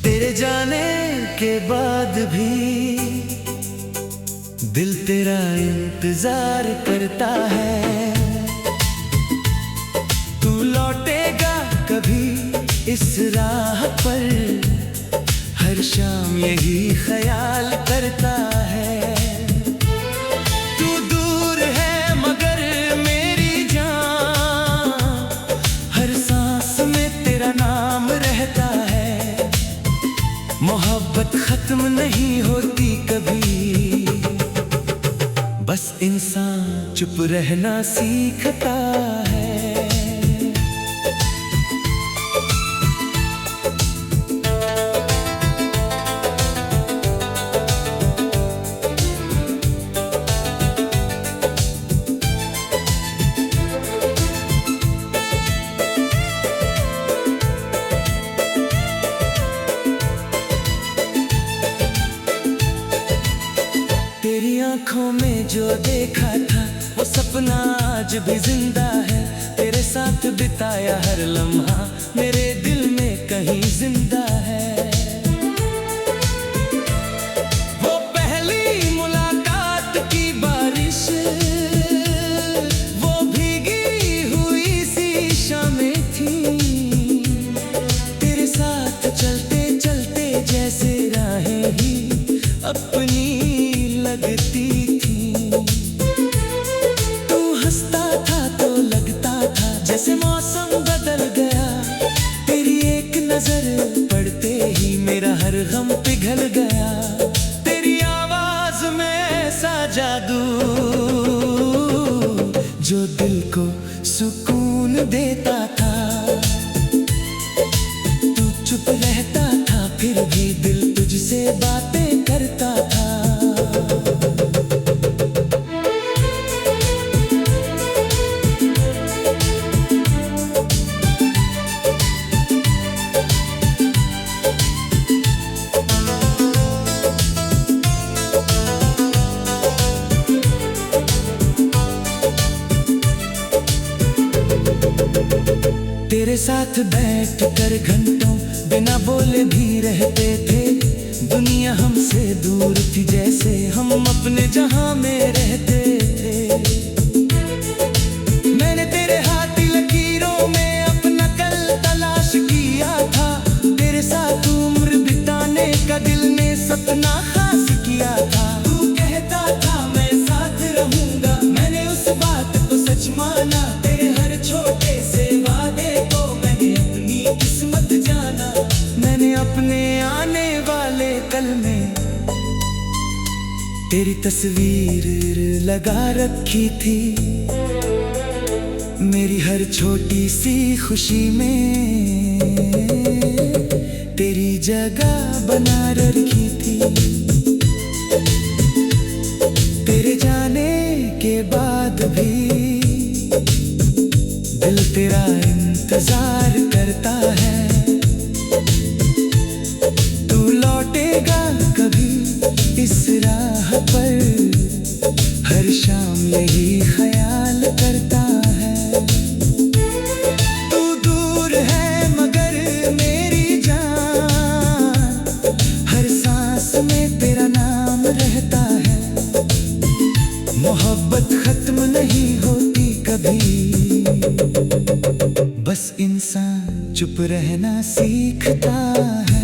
तेरे जाने के बाद भी दिल तेरा इंतजार करता है। तू लौटेगा कभी इस राह पर, हर शाम यही ख्याल करता है। तू दूर है मगर मेरी जान, हर सांस में तेरा नाम रहता है। मोहब्बत खत्म नहीं होती कभी, बस इंसान चुप रहना सीखता है। तेरी आंखों में जो देखा था वो सपना आज भी जिंदा है। तेरे साथ बिताया हर लम्हा मेरे दिल में कहीं जिंदा है। वो पहली मुलाकात की बारिश, वो भीगी हुई सी शामें थी। तेरे साथ चलते चलते जैसे राहें ही अपनी लगती थी। तू हंसता था तो लगता था जैसे मौसम बदल गया। तेरी एक नजर पड़ते ही मेरा हर गम पिघल गया। तेरी आवाज में ऐसा जादू जो दिल को सुकून देता था। तू चुप रहता था फिर भी दिल तुझसे बातें करता था। तेरे साथ बैठ कर घंटों बिना बोले भी रहते थे। दुनिया हमसे दूर थी जैसे हम अपने जहां में रहते थे। मैंने तेरे हाथ की लकीरों में अपना कल तलाश किया था। तेरे साथ उम्र बिताने का दिल ने सपना खास किया था। तू कहता था मैं साथ रहूंगा, मैंने उस बात को सच माना। तेरे हर छोटे से वादे को मैंने अपनी किस्मत जाना। मैंने अपने आने वाले कल में तेरी तस्वीर लगा रखी थी। मेरी हर छोटी सी खुशी में तेरी जगह बना रखी थी। तेरे जाने के बाद भी दिल तेरा इंतजार करता है। तू लौटेगा कभी इस राह पर, हर शाम यही ख्याल करता है। तू दूर है मगर मेरी जान, हर सांस में तेरा नाम रहता है। मोहब्बत खत्म नहीं होती कभी, बस इंसान चुप रहना सीखता है।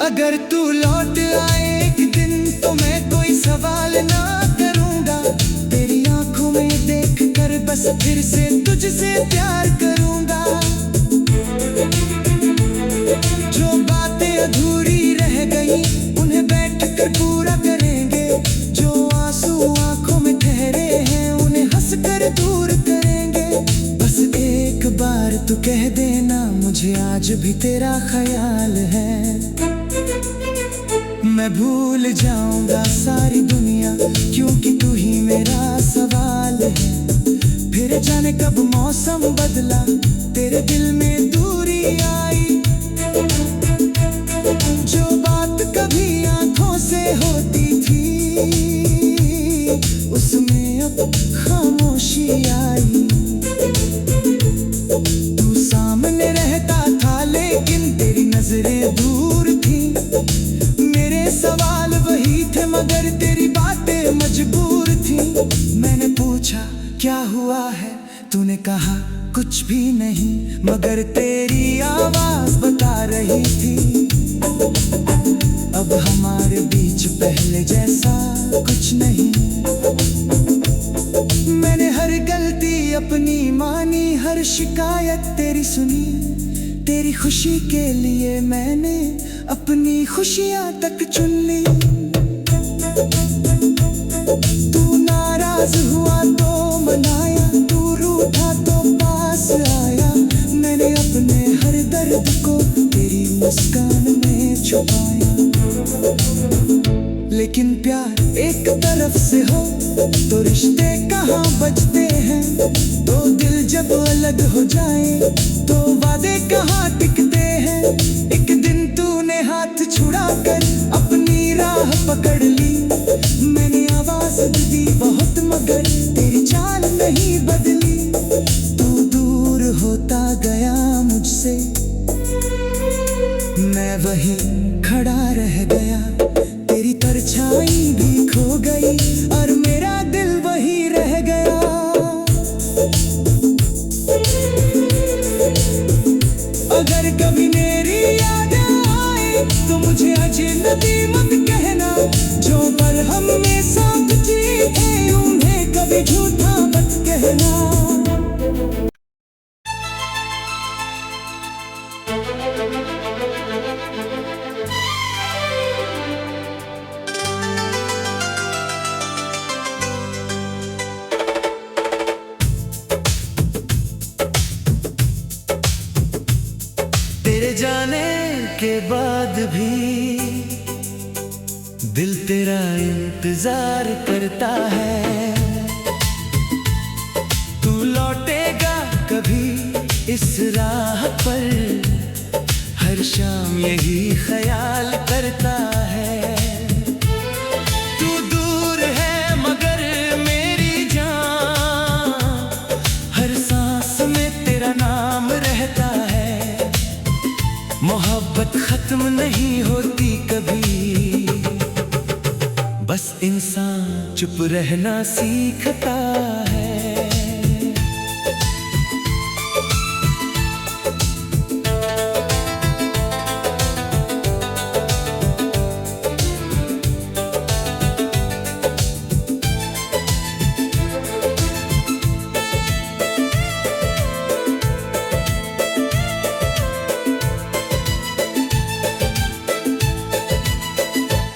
अगर तू लौट आए एक दिन तो मैं कोई सवाल ना करूंगा। तेरी आंखों में देख कर बस फिर से तुझसे प्यार करूंगा। जो बातें अधूरी रह गई उन्हें बैठ कर पूरा करेंगे। जो आंसू आंखों में ठहरे हैं उन्हें हंस कर दूर कर आज भी तेरा ख्याल है। मैं भूल जाऊंगा सारी दुनिया, क्योंकि तू ही मेरा सवाल है। फिर जाने कब मौसम बदला, तेरे दिल में दूरी आई। जो बात कभी आंखों से होती थी, उसमें अब खामोशी आई। तू सामने रहता था लेकिन तेरी नजरें दूर थी। मेरे सवाल वही थे मगर तेरी बातें मजबूर थी। मैंने पूछा क्या हुआ है, तूने कहा कुछ भी नहीं, मगर तेरी आवाज बता रही थी अब हमारे बीच पहले जैसा कुछ नहीं। मैंने हर गलती अपनी मानी, हर शिकायत तेरी सुनी। तेरी खुशी के लिए मैंने अपनी खुशियां तक चुन ली। तू नाराज हुआ तो मनाया, तू रूठा तो पास आया। मैंने अपने हर दर्द को तेरी मुस्कान में छुपाया। लेकिन प्यार एक तरफ से हो तो रिश्ते कहाँ बचते हैं। दो दिल जब अलग हो जाए तो वादे कहाँ टिकते हैं। एक दिन तूने हाथ छुड़ाकर अपनी राह पकड़ ली। मैंने आवाज दी बहुत मगर तेरी चाल नहीं बदली। तू दूर होता गया मुझसे, मैं वहीं खड़ा रह गया। तेरी परछाई भी खो गई और मेरा दिल वही रह गया। अगर कभी मेरी याद आए तो मुझे अजनबी मत कहना। जो पर हमने साथ जिए थे उन्हें कभी झूठा मत कहना। तेरे जाने के बाद भी दिल तेरा इंतजार करता है। तू लौटेगा कभी इस राह पर, हर शाम यही ख्याल करता है। तू दूर है मगर मेरी जान, हर सांस में तेरा नाम रहता है। मोहब्बत खत्म नहीं होती कभी, बस इंसान चुप रहना सीखता है।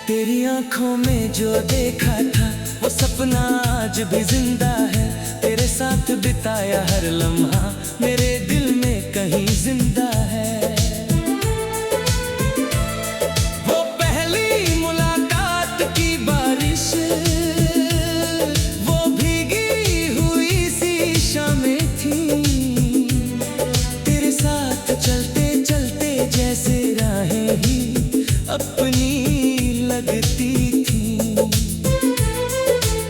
तेरी आंखों में जो देखा था वो सपना आज भी जिंदा है। तेरे साथ बिताया हर लम्हा मेरे दिल में कहीं जिंदा है। वो पहली मुलाकात की बारिश, वो भीगी हुई सी शामें थी। तेरे साथ चलते चलते जैसे राहें ही अपनी लगती थी।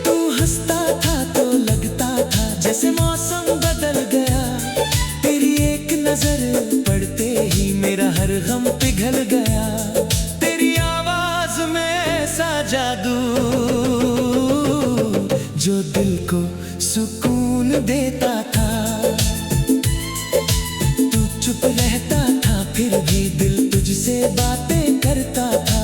तू हंसता था तो लगता था जैसे मौसम बदल गया। तेरी एक नजर पड़ते ही मेरा हर गम पिघल गया। तेरी आवाज में ऐसा जादू जो दिल को सुकून देता था। तू चुप रहता था फिर भी दिल तुझसे बातें करता था।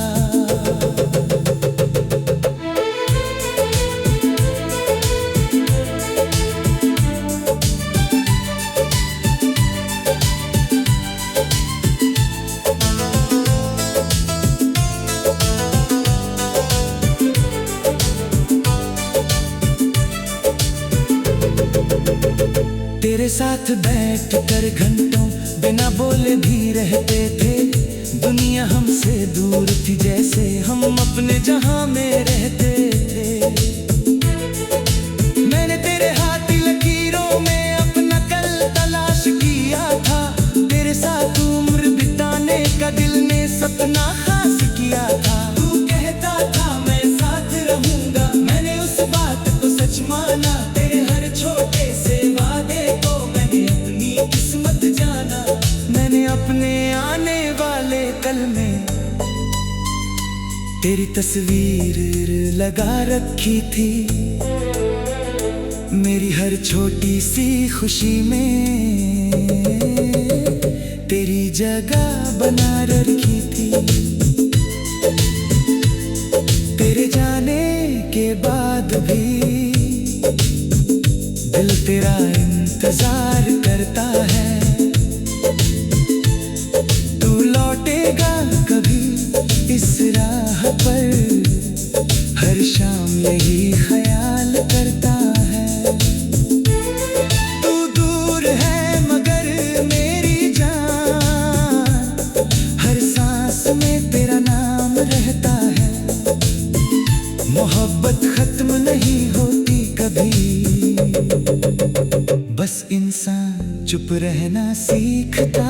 तेरे साथ बैठ कर घंटों बिना बिना बोले भी रहते थे। दुनिया हमसे दूर थी, जैसे हम अपने जहां में रहते थे। मैंने तेरे हाथ की लकीरों में अपना कल तलाश किया था। तेरे साथ उम्र बिताने का दिल ने सपना खास किया था। तू कहता था मैं साथ रहूंगा, मैंने उस बात को सच माना। तेरे हर छोटे से वादे को मैंने अपनी किस्मत जाना। मैंने अपने आने वाले कल में तेरी तस्वीर लगा रखी थी। मेरी हर छोटी सी खुशी में तेरी जगह बना रखी थी। तेरे जाने के बाद भी दिल तेरा इंतजार करता है। तू लौटेगा कभी इस राह पर, हर शाम यही ख्याल करता है। तू दूर है मगर मेरी जान, हर सांस में तेरा नाम रहता है। मोहब्बत खत्म नहीं होती कभी, बस इंसान चुप रहना सीखता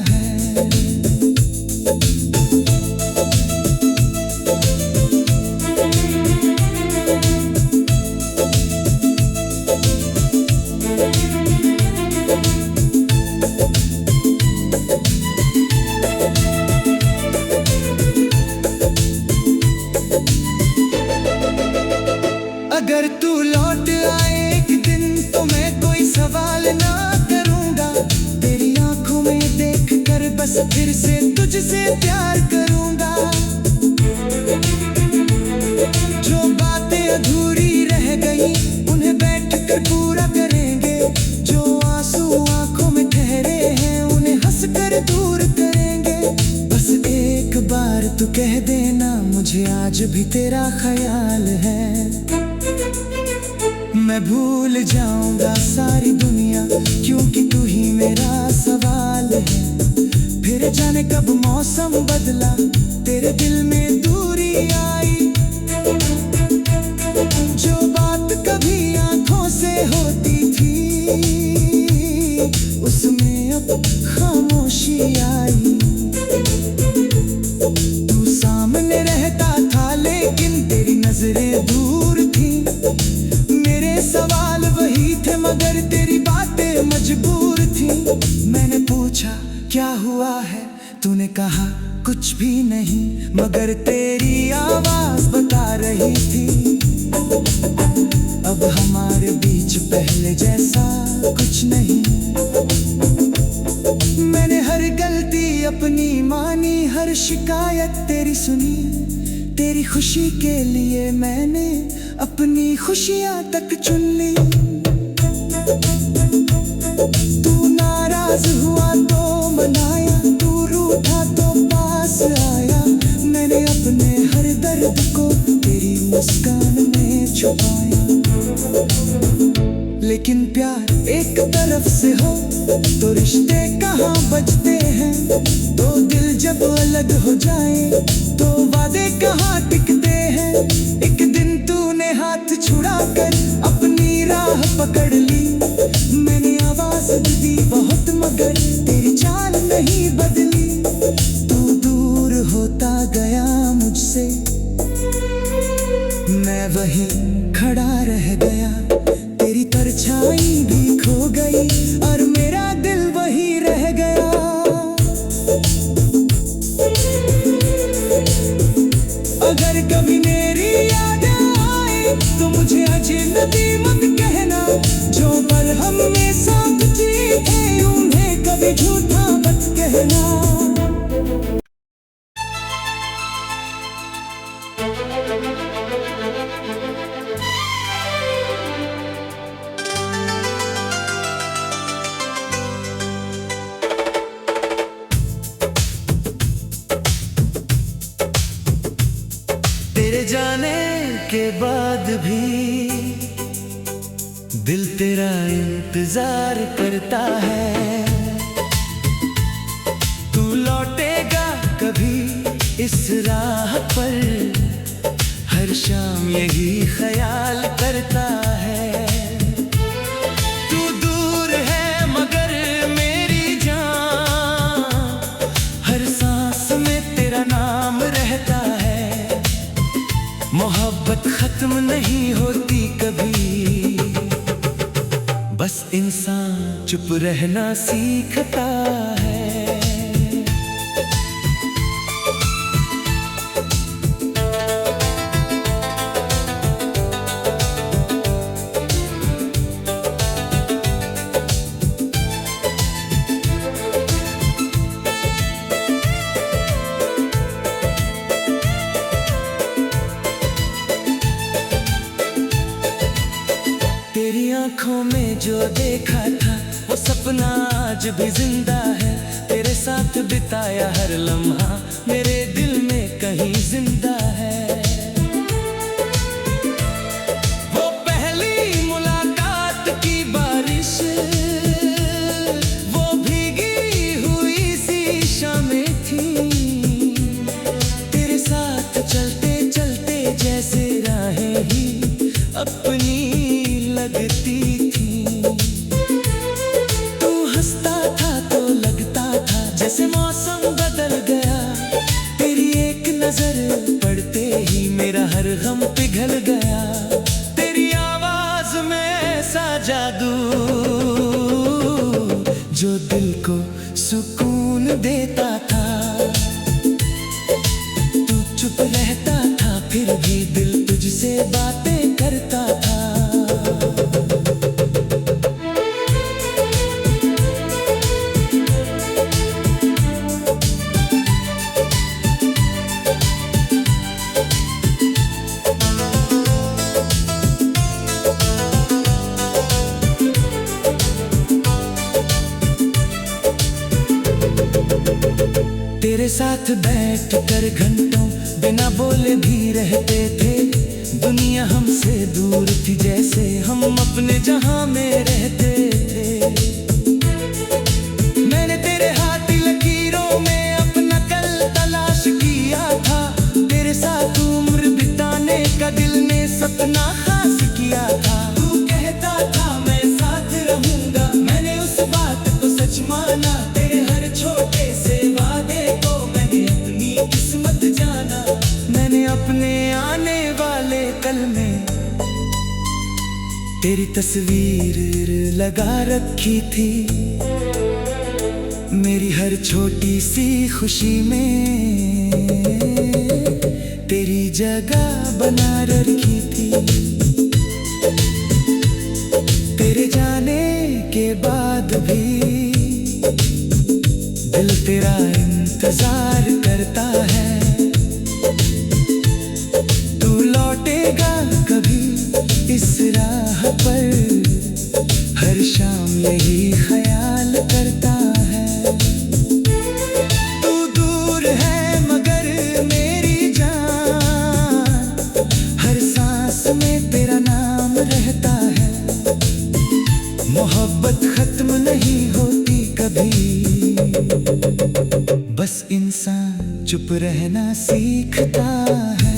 है। अगर तू लौट आए एक दिन तो मैं कोई सवाल ना करूंगा। तेरी आंखों में देख कर बस फिर से तुझसे प्यार करूंगा। जो बातें अधूरी रह गई उन्हें बैठ कर पूरा करेंगे। जो आंसू आंखों में ठहरे हैं उन्हें हंस कर दूर करेंगे। बस एक बार तू कह देना मुझे आज भी तेरा ख्याल है। मैं भूल जाऊंगा सारी दुनिया क्योंकि तू ही मेरा सवाल है। फिर जाने कब मौसम बदला, तेरे दिल में दूरी आई। जो बात कभी आंखों से होती थी उसमें अब खामोशी आई। तू सामने रहता था लेकिन तेरी नजरें दूर थी। सवाल वही थे मगर तेरी बातें मजबूर थी। मैंने पूछा क्या हुआ है, तूने कहा कुछ भी नहीं, मगर तेरी आवाज बता रही थी अब हमारे बीच पहले जैसा कुछ नहीं। मैंने हर गलती अपनी मानी, हर शिकायत तेरी सुनी। तेरी खुशी के लिए मैंने अपनी खुशियां तक चुन ली। तू नाराज हुआ तो मनाया, तू रूठा तो पास आया। मैंने अपने हर दर्द को तेरी मुस्कान में छुपाया। लेकिन प्यार एक तरफ से हो तो रिश्ते कहाँ बचते हैं। दो दिल जब अलग हो जाए तो वादे कहाँ टिकते हैं। एक दिन तूने हाथ छुड़ाकर अपनी राह पकड़ ली। मैंने आवाज दी बहुत मगर तेरी चाल नहीं बदली। तू दूर होता गया मुझसे, मैं वहीं खड़ा रह गया। तेरी परछाई भी खो गई और मेरा दिल वही रह गया। अगर कभी मेरी याद आए तो मुझे अजनबी मत कहना। जो पल हमने साथ जिए थे उन्हें कभी झूठा मत कहना। तेरे जाने के बाद भी दिल तेरा इंतजार करता है। लौटेगा कभी इस राह पर, हर शाम यही ख्याल करता है। तू दूर है मगर मेरी जान, हर सांस में तेरा नाम रहता है। मोहब्बत खत्म नहीं होती कभी, बस इंसान चुप रहना सीखता है। तेरी आंखों में जो देखा था वो सपना आज भी जिंदा है। तेरे साथ बिताया हर लम्हा मेरे दिल में कहीं जिंदा है। वो पहली मुलाकात की बारिश, वो भीगी हुई सी शामें थी। तेरे साथ चलते चलते जैसे राहें ही अपनी लगती थी। तू हंसता था तो लगता था जैसे मौसम बदल गया। तेरी एक नजर पड़ते ही मेरा हर गम पिघल गया। तेरी आवाज में ऐसा जादू जो दिल को सुकून देता था। तू चुप रहता था फिर भी दिल तुझसे बातें करता था। तेरे साथ बैठ कर घंटों बिना बोले भी रहते थे। दुनिया हमसे दूर थी जैसे हम अपने जहां में रहते थे। मैंने तेरे हाथ की लकीरों में अपना कल तलाश किया था। तेरे साथ उम्र बिताने का दिल ने सपना खास किया था। तू कहता था मैं साथ रहूंगा, मैंने उस बात को सच माना। तेरे हर छोटे से वादे को मैंने अपनी किस्मत जाना। मैंने अपने आने वाले कल में तेरी तस्वीर लगा रखी थी। मेरी हर छोटी सी खुशी में तेरी जगह बना रखी थी। तेरे जाने के बाद भी दिल तेरा इंतजार करता है। तू लौटेगा कभी इस राह पर, हर शाम यही ख्याल करता है। तू दूर है मगर मेरी जान, हर सांस में तेरा नाम रहता है। मोहब्बत खत्म नहीं होती कभी, बस इंसान चुप रहना सीखता है।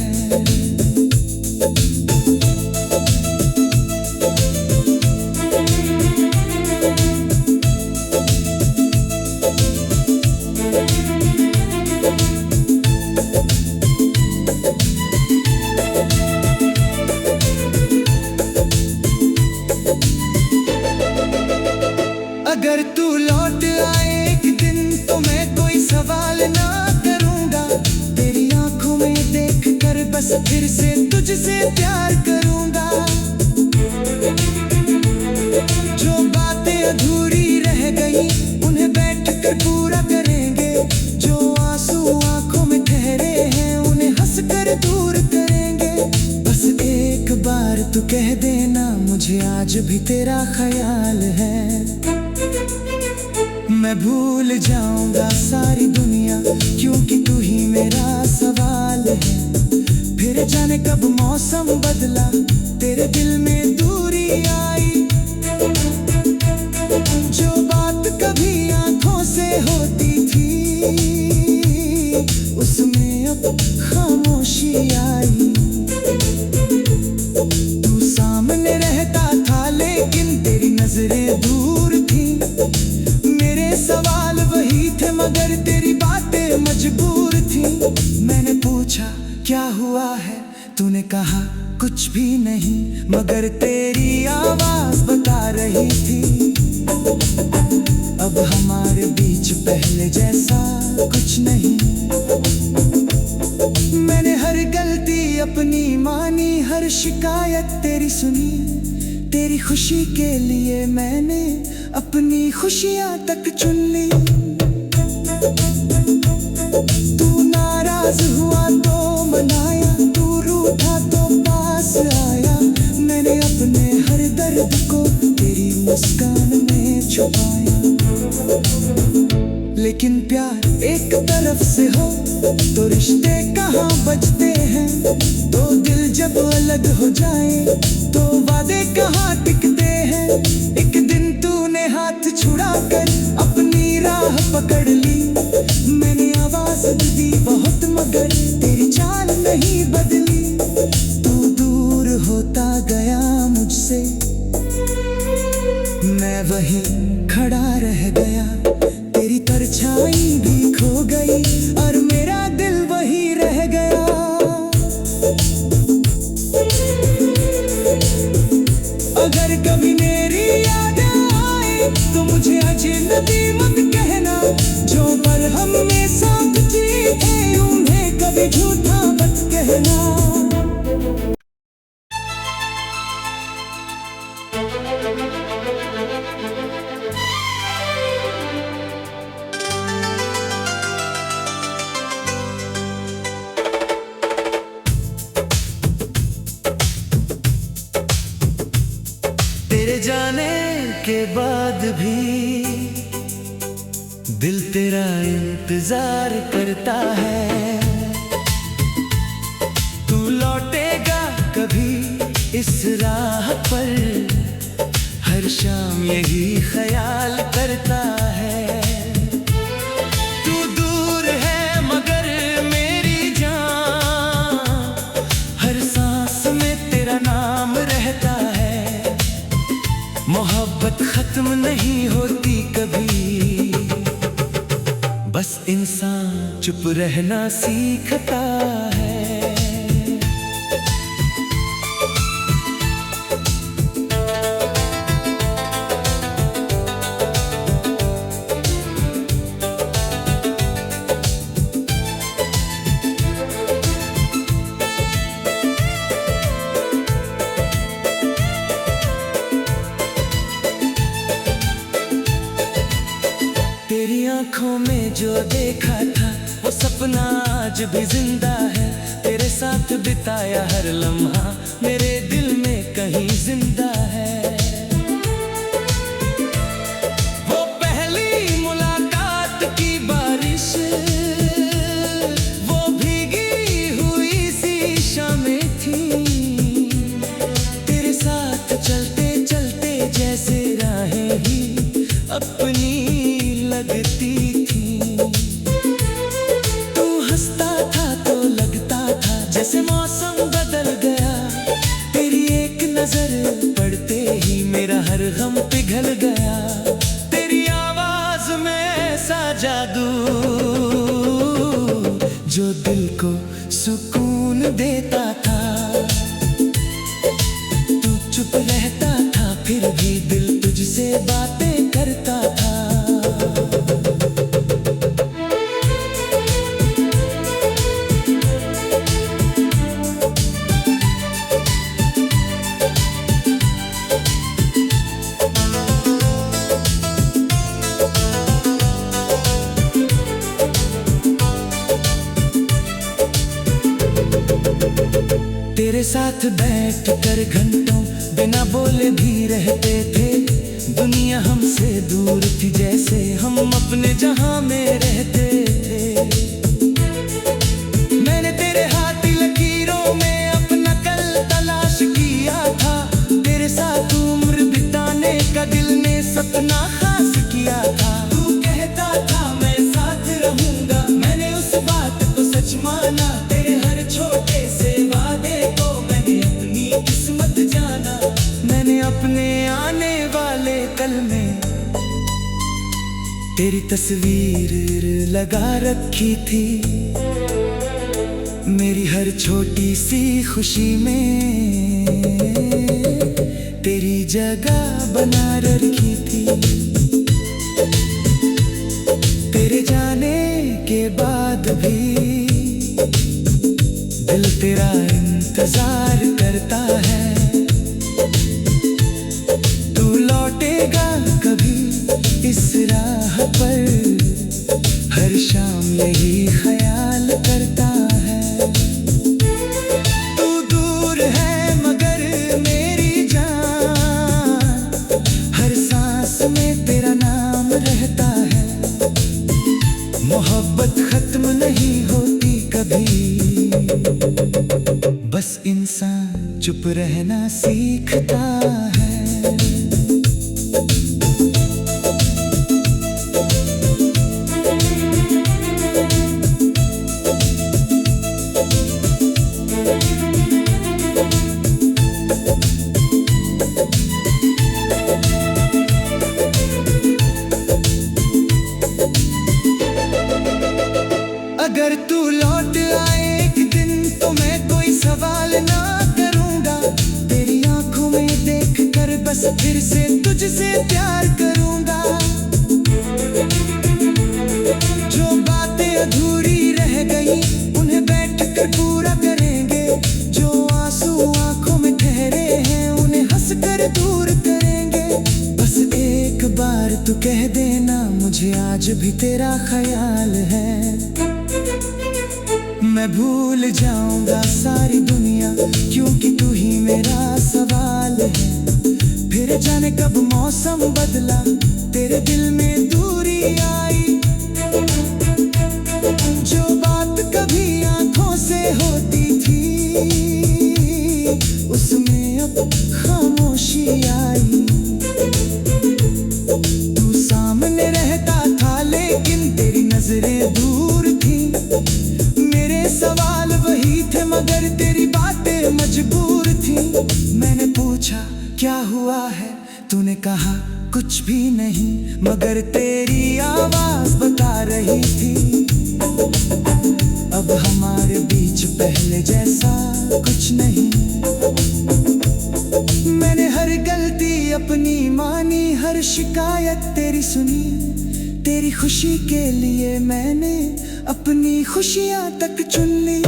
अगर तू लौट आए एक दिन तो मैं कोई सवाल ना करूंगा। तेरी आंखों में देख कर बस फिर से तुझसे प्यार करूंगा। जो बातें अधूरी रह गई उन्हें बैठ कर पूरा करेंगे। जो आंसू आंखों में ठहरे हैं उन्हें हंस कर दूर करेंगे। बस एक बार तू कह देना मुझे आज भी तेरा ख्याल है। मैं भूल जाऊंगा सारी दुनिया क्योंकि तू ही मेरा सवाल है। फिर जाने कब मौसम बदला तेरे दिल में दूरी आई। जो बात कभी आंखों से होती थी नजरें दूर थी। मेरे सवाल वही थे मगर तेरी बातें मजबूर थी। मैंने पूछा क्या हुआ है, तूने कहा कुछ भी नहीं, मगर तेरी आवाज बता रही थी अब हमारे बीच पहले जैसा कुछ नहीं। मैंने हर गलती अपनी मानी, हर शिकायत तेरी सुनी। तेरी खुशी के लिए मैंने अपनी खुशियां तक चुन ली। तू नाराज हुआ तो मनाया, तू रूठा तो पास आया। मैंने अपने हर दर्द को तेरी मुस्कान में छुपाया। लेकिन प्यार एक तरफ से हो तो रिश्ते कहाँ बचते हैं। दो दिल जब अलग हो जाए तो वादे कहाँ टिकते हैं। एक दिन तूने हाथ छुड़ा कर अपनी राह पकड़ ली। मैंने आवाज दी बहुत मगर तेरी चाल नहीं बदली। तू दूर होता गया मुझसे, मैं वहीं खड़ा रह गया। तेरी परछाई भी खो गई और मेरा दिल वही रह गया। अगर कभी मेरी याद आए तो मुझे अजनबी मत कहना। जो पल हमने साथ जिए थे उन्हें कभी झूठा मत कहना। तेरे जाने के बाद भी दिल तेरा इंतजार करता है। तू लौटेगा कभी इस राह पर, हर शाम यही ख्याल करता है। तू दूर है मगर मेरी जान, हर सांस में तेरा नाम रहता है। मोहब्बत खत्म नहीं होती कभी, बस इंसान चुप रहना सीखता है। तेरी आंखों में जो देखा था वो सपना आज भी जिंदा है। तेरे साथ बिताया हर लम्हा मेरे दिल में कहीं जिंदा है। वो पहली मुलाकात की बारिश, वो भीगी हुई सी शामें थी। तेरे साथ चलते चलते जैसे राहें ही अपनी लगती थी। तू हंसता था तो लगता था जैसे मौसम बदल गया। तेरी एक नजर पड़ते ही मेरा हर गम पिघल गया। तेरी आवाज में ऐसा जादू जो दिल को सुकून देता था। तू चुप रहता था फिर भी दिल तुझसे बातें करता था। तेरे साथ बैठ कर घंटों बिना बोले भी रहते थे। दुनिया हमसे दूर थी जैसे हम अपने जहां में रहते थे। मैंने तेरे हाथ की लकीरों में अपना कल तलाश किया था। तेरे साथ उम्र बिताने का दिल ने सपना खास किया था। तू कहता था मैं साथ रहूंगा, मैंने उस बात को सच माना। तेरे हर छोटे से वादे को मैंने अपनी किस्मत जाना। मैंने अपने आने वाले शक्ल में तेरी तस्वीर लगा रखी थी। मेरी हर छोटी सी खुशी में तेरी जगह बना रखी थी। तेरे जाने के बाद भी दिल तेरा इंतजार करता है। तू लौटेगा कभी इस राह पर, हर शाम यही ख्याल करता है। तू दूर है मगर मेरी जान, हर सांस में तेरा नाम रहता है। मोहब्बत खत्म नहीं होती कभी, बस इंसान चुप रहना सीखता है। अगर तू लौट आए एक दिन तो मैं कोई सवाल ना करूंगा। तेरी आंखों में देख कर बस फिर से तुझसे प्यार करूंगा। जो बातें अधूरी रह गई उन्हें बैठ कर पूरा करेंगे। जो आंसू आंखों में ठहरे हैं उन्हें हंस कर दूर करेंगे। बस एक बार तू कह देना मुझे आज भी तेरा ख्याल है। मैं भूल जाऊंगा सारी दुनिया क्योंकि तू ही मेरा सवाल है। फिर जाने कब मौसम बदला तेरे दिल में दूरी आई। जो बात कभी आंखों से होती थी उसमें अब खामोशी आई। तू सामने रहता था लेकिन तेरी नजरें दूर थी। मेरे सवाल वही थे मगर तेरी बातें मजबूर थी। मैंने पूछा क्या हुआ है, तूने कहा कुछ भी नहीं, मगर तेरी आवाज बता रही थी अब हमारे बीच पहले जैसा कुछ नहीं। मैंने हर गलती अपनी मानी, हर शिकायत तेरी सुनी। तेरी खुशी के लिए मैंने अपनी खुशियां तक चुन ली।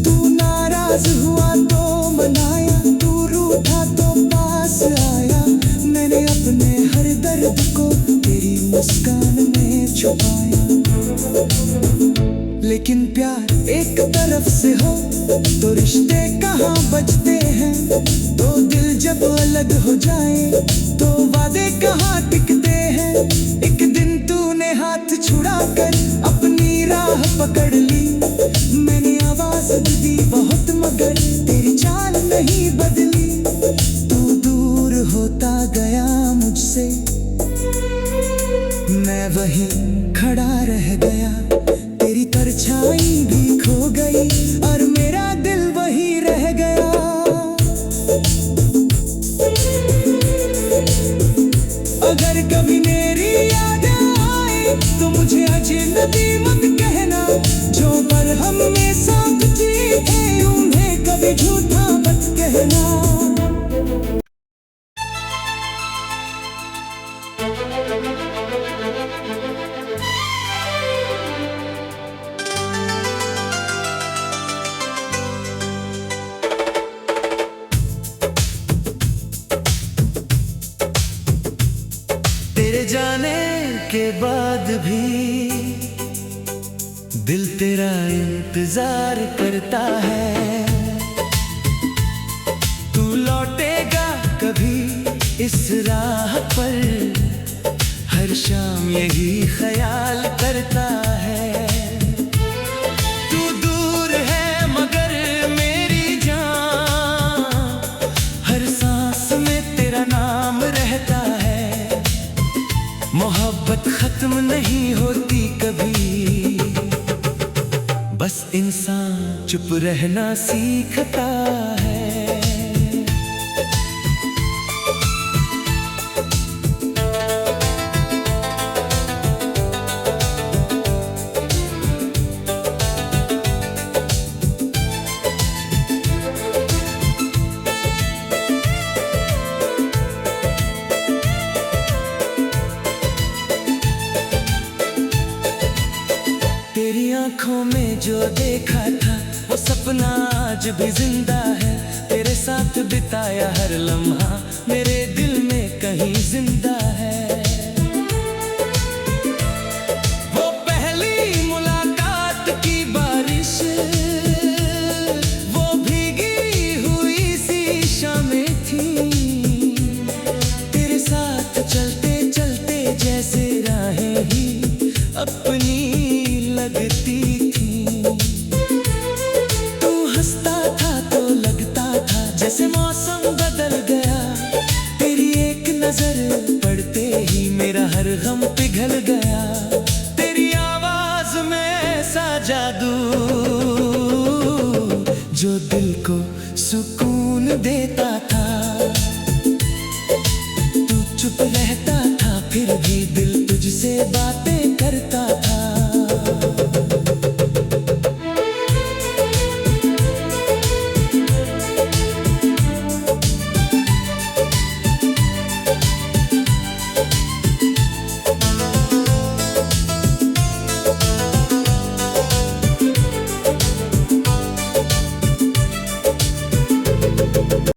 तू नाराज हुआ तो मनाया, तू रूठा तो पास आया। मैंने अपने हर दर्द को तेरी मुस्कान में छुपाया। लेकिन प्यार एक तरफ से हो तो रिश्ते कहाँ बचते हैं। दो दिल जब अलग हो जाए तो वादे कहाँ टिकते हैं। एक दिन तूने हाथ छुड़ा कर अपनी राह पकड़ ली। मैंने आवाज दी बहुत मगर तेरी चाल नहीं बदली। तू दूर होता गया मुझसे, मैं वहीं खड़ा रह गया। तेरी परछाई भी खो गई और मेरा दिल वही रह गया। अगर कभी मेरी याद आए तो मुझे अजनबी मत कहना। जो पल हमने साथ जिए थे उन्हें कभी झूठा मत कहना। तेरे जाने के बाद भी दिल तेरा इंतजार करता है। तू लौटेगा कभी इस राह पर, हर शाम यही ख्याल करता है। तू दूर है मगर मेरी जान, हर सांस में तेरा नाम रहता है। मोहब्बत खत्म नहीं होती कभी, बस इंसान चुप रहना सीखता है। आज भी जिंदा है, तेरे साथ बिताया हर लम्हा मेरे दिल में कहीं जिंदा है। वो पहली मुलाकात की बारिश, वो भीगी हुई सी शामें थी, तेरे साथ चलते चलते जैसे राहें ही अपनी लगती थी। तू हंसता था तो लगता था जैसे मौसम बदल गया, तेरी एक नजर पड़ते ही मेरा हर गम पिघल गया। तेरी आवाज में ऐसा जादू जो दिल को सुकून देता था। तू चुप रहता था फिर भी दिल तुझसे बातें